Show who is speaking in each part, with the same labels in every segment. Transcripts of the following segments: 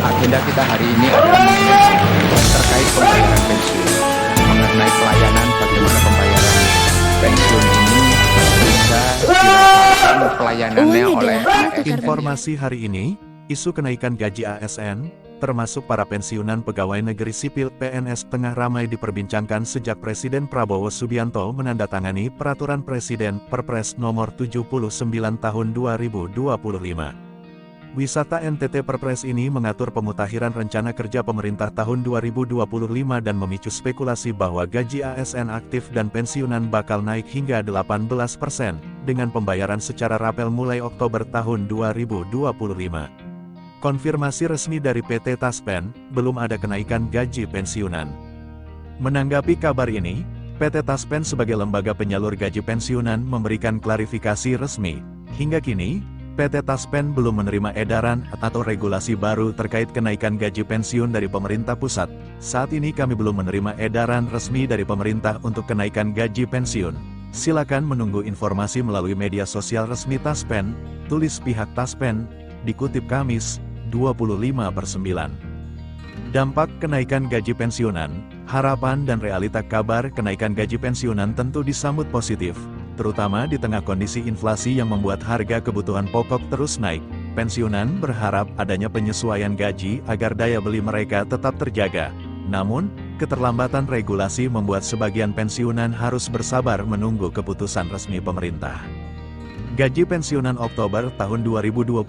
Speaker 1: Agenda kita hari ini adalah terkait pembayaran pensiun. Mengenai pelayanan, bagaimana pembayaran pensiun ini bisa dirasakan pelayanannya oleh ASN.
Speaker 2: Informasi hari ini, isu kenaikan gaji ASN, termasuk para pensiunan pegawai negeri sipil PNS tengah ramai diperbincangkan sejak Presiden Prabowo Subianto menandatangani Peraturan Presiden Perpres Nomor 79 Tahun 2025. Wisata NTT Perpres ini mengatur pemutakhiran rencana kerja pemerintah tahun 2025 dan memicu spekulasi bahwa gaji ASN aktif dan pensiunan bakal naik hingga 18% dengan pembayaran secara rapel mulai Oktober tahun 2025. Konfirmasi resmi dari PT Taspen, belum ada kenaikan gaji pensiunan. Menanggapi kabar ini, PT Taspen sebagai lembaga penyalur gaji pensiunan memberikan klarifikasi resmi. Hingga kini, PT Taspen belum menerima edaran atau regulasi baru terkait kenaikan gaji pensiun dari pemerintah pusat. Saat ini kami belum menerima edaran resmi dari pemerintah untuk kenaikan gaji pensiun. Silakan menunggu informasi melalui media sosial resmi Taspen, tulis pihak Taspen, dikutip Kamis, 25/9. Dampak kenaikan gaji pensiunan, harapan dan realita kabar kenaikan gaji pensiunan tentu disambut positif, terutama di tengah kondisi inflasi yang membuat harga kebutuhan pokok terus naik. Pensiunan berharap adanya penyesuaian gaji agar daya beli mereka tetap terjaga. Namun, keterlambatan regulasi membuat sebagian pensiunan harus bersabar menunggu keputusan resmi pemerintah. Gaji pensiunan Oktober tahun 2025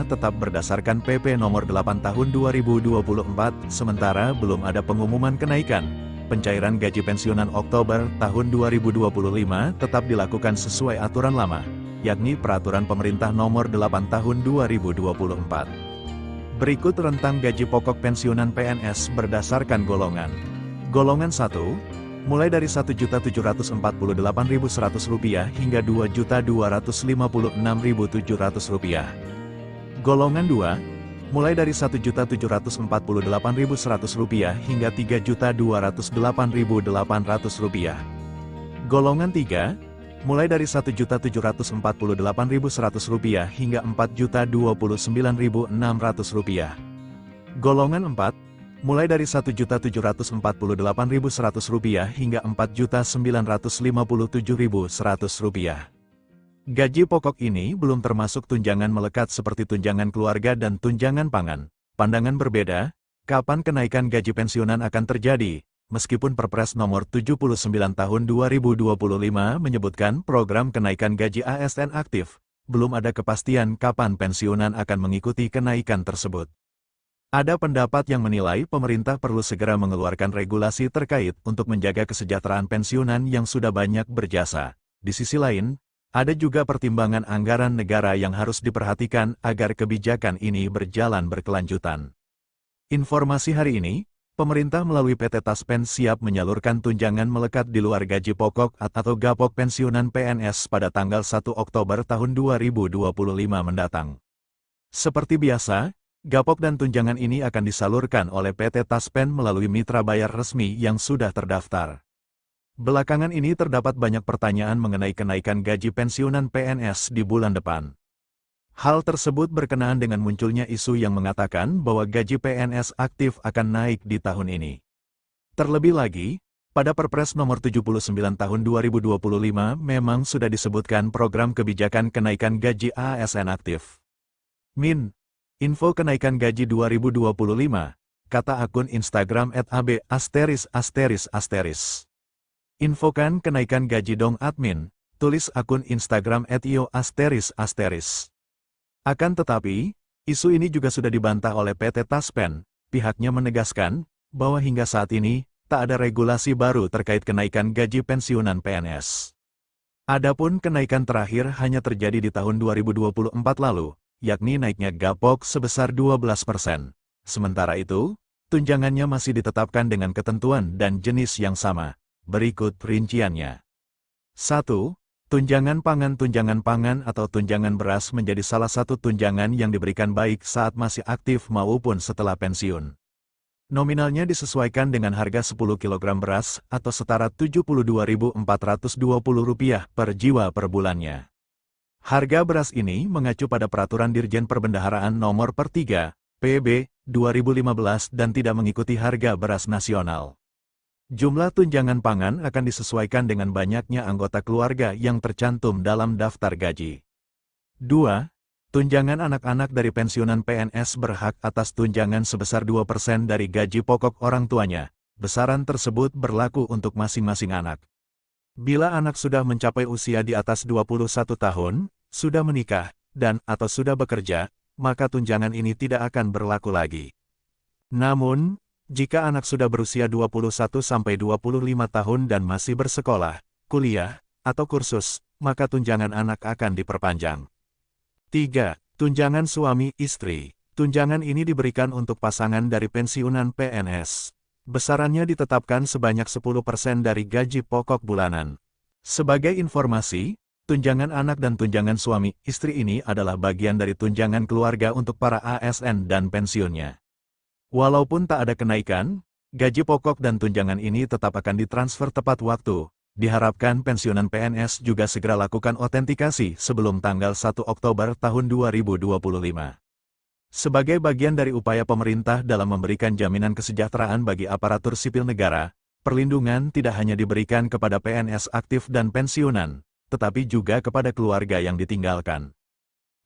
Speaker 2: tetap berdasarkan PP Nomor 8 Tahun 2024, sementara belum ada pengumuman kenaikan. Pencairan gaji pensiunan Oktober tahun 2025 tetap dilakukan sesuai aturan lama, yakni Peraturan Pemerintah Nomor 8 Tahun 2024. Berikut rentang gaji pokok pensiunan PNS berdasarkan golongan. Golongan 1, mulai dari Rp1.748.100 hingga Rp2.256.700. Golongan 2, mulai dari Rp1.748.100 hingga Rp3.208.800. Golongan 3, mulai dari Rp1.748.100 hingga Rp4.029.600. Golongan 4, mulai dari Rp1.748.100 hingga Rp4.957.100. Gaji pokok ini belum termasuk tunjangan melekat seperti tunjangan keluarga dan tunjangan pangan. Pandangan berbeda, kapan kenaikan gaji pensiunan akan terjadi, meskipun Perpres Nomor 79 Tahun 2025 menyebutkan program kenaikan gaji ASN aktif, belum ada kepastian kapan pensiunan akan mengikuti kenaikan tersebut. Ada pendapat yang menilai pemerintah perlu segera mengeluarkan regulasi terkait untuk menjaga kesejahteraan pensiunan yang sudah banyak berjasa. Di sisi lain, ada juga pertimbangan anggaran negara yang harus diperhatikan agar kebijakan ini berjalan berkelanjutan. Informasi hari ini, pemerintah melalui PT Taspen siap menyalurkan tunjangan melekat di luar gaji pokok atau gapok pensiunan PNS pada tanggal 1 Oktober tahun 2025 mendatang. Seperti biasa, gapok dan tunjangan ini akan disalurkan oleh PT Taspen melalui mitra bayar resmi yang sudah terdaftar. Belakangan ini terdapat banyak pertanyaan mengenai kenaikan gaji pensiunan PNS di bulan depan. Hal tersebut berkenaan dengan munculnya isu yang mengatakan bahwa gaji PNS aktif akan naik di tahun ini. Terlebih lagi, pada Perpres Nomor 79 Tahun 2025 memang sudah disebutkan program kebijakan kenaikan gaji ASN aktif. Min. Info kenaikan gaji 2025, kata akun Instagram @ab*****. Infokan kenaikan gaji dong admin, tulis akun Instagram @io*****. Akan tetapi, isu ini juga sudah dibantah oleh PT Taspen. Pihaknya menegaskan bahwa hingga saat ini, tak ada regulasi baru terkait kenaikan gaji pensiunan PNS. Adapun kenaikan terakhir hanya terjadi di tahun 2024 lalu, yakni naiknya gapok sebesar 12%. Sementara itu, tunjangannya masih ditetapkan dengan ketentuan dan jenis yang sama. Berikut rinciannya. 1. Tunjangan pangan atau tunjangan beras menjadi salah satu tunjangan yang diberikan baik saat masih aktif maupun setelah pensiun. Nominalnya disesuaikan dengan harga 10 kg beras atau setara Rp72.420 per jiwa per bulannya. Harga beras ini mengacu pada Peraturan Dirjen Perbendaharaan Nomor 3, PB, 2015 dan tidak mengikuti harga beras nasional. Jumlah tunjangan pangan akan disesuaikan dengan banyaknya anggota keluarga yang tercantum dalam daftar gaji. 2. Tunjangan anak-anak dari pensiunan PNS berhak atas tunjangan sebesar 2% dari gaji pokok orang tuanya. Besaran tersebut berlaku untuk masing-masing anak. Bila anak sudah mencapai usia di atas 21 tahun, sudah menikah, dan/atau sudah bekerja, maka tunjangan ini tidak akan berlaku lagi. Namun, jika anak sudah berusia 21-25 tahun dan masih bersekolah, kuliah, atau kursus, maka tunjangan anak akan diperpanjang. 3. Tunjangan suami istri. Tunjangan ini diberikan untuk pasangan dari pensiunan PNS. Besarannya ditetapkan sebanyak 10% dari gaji pokok bulanan. Sebagai informasi, tunjangan anak dan tunjangan suami istri ini adalah bagian dari tunjangan keluarga untuk para ASN dan pensiunnya. Walaupun tak ada kenaikan, gaji pokok dan tunjangan ini tetap akan ditransfer tepat waktu. Diharapkan pensiunan PNS juga segera lakukan otentikasi sebelum tanggal 1 Oktober tahun 2025. Sebagai bagian dari upaya pemerintah dalam memberikan jaminan kesejahteraan bagi aparatur sipil negara, perlindungan tidak hanya diberikan kepada PNS aktif dan pensiunan, tetapi juga kepada keluarga yang ditinggalkan.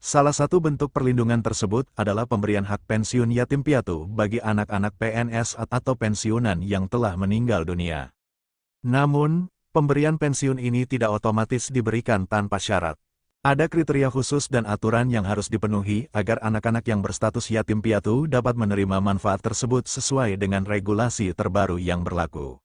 Speaker 2: Salah satu bentuk perlindungan tersebut adalah pemberian hak pensiun yatim piatu bagi anak-anak PNS atau pensiunan yang telah meninggal dunia. Namun, pemberian pensiun ini tidak otomatis diberikan tanpa syarat. Ada kriteria khusus dan aturan yang harus dipenuhi agar anak-anak yang berstatus yatim piatu dapat menerima manfaat tersebut sesuai dengan regulasi terbaru yang berlaku.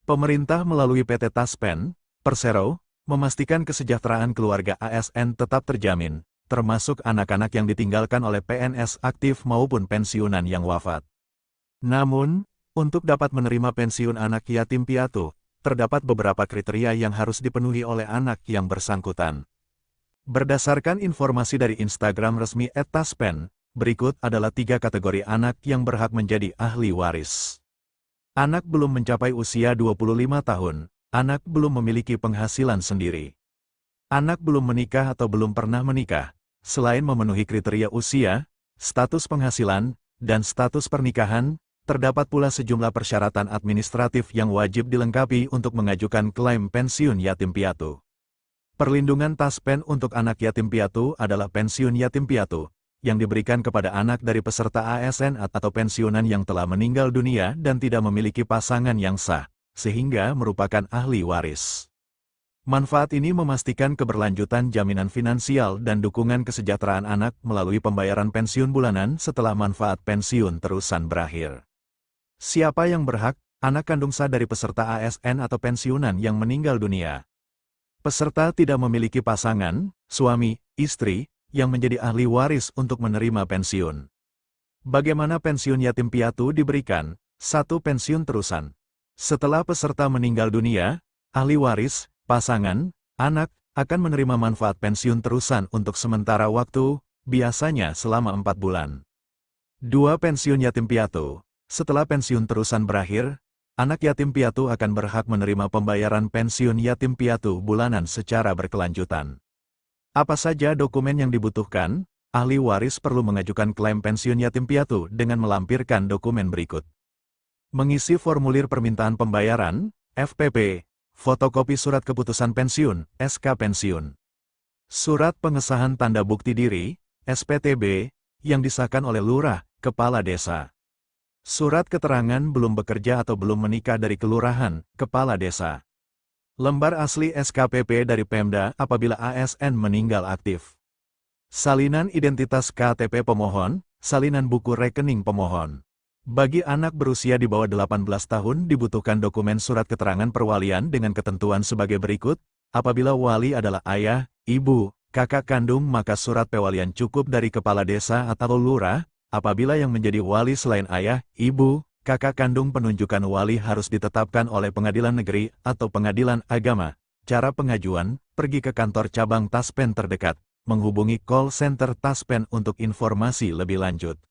Speaker 2: Pemerintah melalui PT Taspen, Persero, memastikan kesejahteraan keluarga ASN tetap terjamin, termasuk anak-anak yang ditinggalkan oleh PNS aktif maupun pensiunan yang wafat. Namun, untuk dapat menerima pensiun anak yatim piatu, terdapat beberapa kriteria yang harus dipenuhi oleh anak yang bersangkutan. Berdasarkan informasi dari Instagram resmi @taspen, berikut adalah 3 kategori anak yang berhak menjadi ahli waris. Anak belum mencapai usia 25 tahun, anak belum memiliki penghasilan sendiri. Anak belum menikah atau belum pernah menikah. Selain memenuhi kriteria usia, status penghasilan, dan status pernikahan, terdapat pula sejumlah persyaratan administratif yang wajib dilengkapi untuk mengajukan klaim pensiun yatim piatu. Perlindungan Taspen untuk anak yatim piatu adalah pensiun yatim piatu, yang diberikan kepada anak dari peserta ASN atau pensiunan yang telah meninggal dunia dan tidak memiliki pasangan yang sah, sehingga merupakan ahli waris. Manfaat ini memastikan keberlanjutan jaminan finansial dan dukungan kesejahteraan anak melalui pembayaran pensiun bulanan setelah manfaat pensiun terusan berakhir. Siapa yang berhak? Anak kandung sah dari peserta ASN atau pensiunan yang meninggal dunia. Peserta tidak memiliki pasangan, suami, istri, yang menjadi ahli waris untuk menerima pensiun. Bagaimana pensiun yatim piatu diberikan? 1. Pensiun terusan. Setelah peserta meninggal dunia, ahli waris, pasangan, anak, akan menerima manfaat pensiun terusan untuk sementara waktu, biasanya selama 4 bulan. 2. Pensiun yatim piatu. Setelah pensiun terusan berakhir, anak yatim piatu akan berhak menerima pembayaran pensiun yatim piatu bulanan secara berkelanjutan. Apa saja dokumen yang dibutuhkan? Ahli waris perlu mengajukan klaim pensiun yatim piatu dengan melampirkan dokumen berikut. Mengisi formulir permintaan pembayaran, FPP, fotokopi surat keputusan pensiun, SK pensiun. Surat pengesahan tanda bukti diri, SPTB, yang disahkan oleh lurah, kepala desa. Surat keterangan belum bekerja atau belum menikah dari kelurahan, kepala desa. Lembar asli SKPP dari Pemda apabila ASN meninggal aktif. Salinan identitas KTP pemohon, salinan buku rekening pemohon. Bagi anak berusia di bawah 18 tahun dibutuhkan dokumen surat keterangan perwalian dengan ketentuan sebagai berikut. Apabila wali adalah ayah, ibu, kakak kandung maka surat pewalian cukup dari kepala desa atau lurah. Apabila yang menjadi wali selain ayah, ibu, kakak kandung penunjukan wali harus ditetapkan oleh pengadilan negeri atau pengadilan agama. Cara pengajuan, pergi ke kantor cabang Taspen terdekat, menghubungi call center Taspen untuk informasi lebih lanjut.